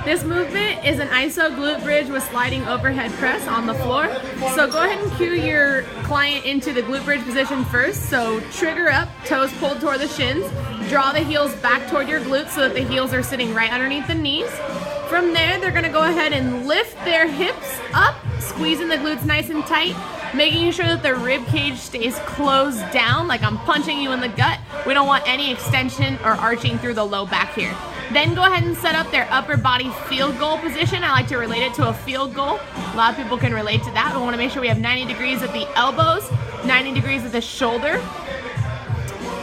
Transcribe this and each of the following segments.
This movement is an iso glute bridge with sliding overhead press on the floor. So go ahead and cue your client into the glute bridge position first. So trigger up, toes pulled toward the shins. Draw the heels back toward your glutes so that the heels are sitting right underneath the knees. From there, they're gonna go ahead and lift their hips up, squeezing the glutes nice and tight, making sure that the rib cage stays closed down like I'm punching you in the gut. We don't want any extension or arching through the low back here. Then go ahead and set up their upper body field goal position. I like to relate it to a field goal. A lot of people can relate to that. We want to make sure we have 90 degrees at the elbows, 90 degrees at the shoulder.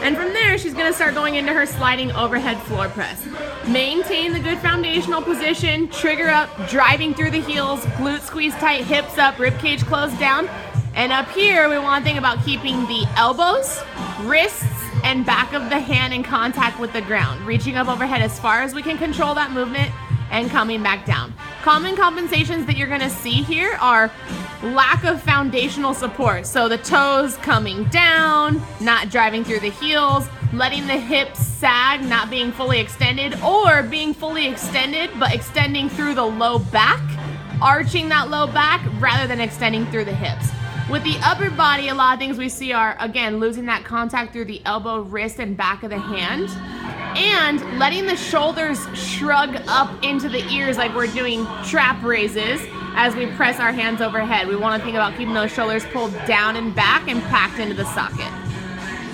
And from there, she's gonna start going into her sliding overhead floor press. Maintain the good foundational position, trigger up, driving through the heels, glute squeeze tight, hips up, rib cage closed down. And up here, we wanna think about keeping the elbows, wrists, and back of the hand in contact with the ground, reaching up overhead as far as we can control that movement and coming back down. Common compensations that you're gonna see here are lack of foundational support. So the toes coming down, not driving through the heels, letting the hips sag, not being fully extended, or being fully extended but extending through the low back, arching that low back rather than extending through the hips. With the upper body, a lot of things we see are, again, losing that contact through the elbow, wrist, and back of the hand, and letting the shoulders shrug up into the ears like we're doing trap raises as we press our hands overhead. We want to think about keeping those shoulders pulled down and back and packed into the socket.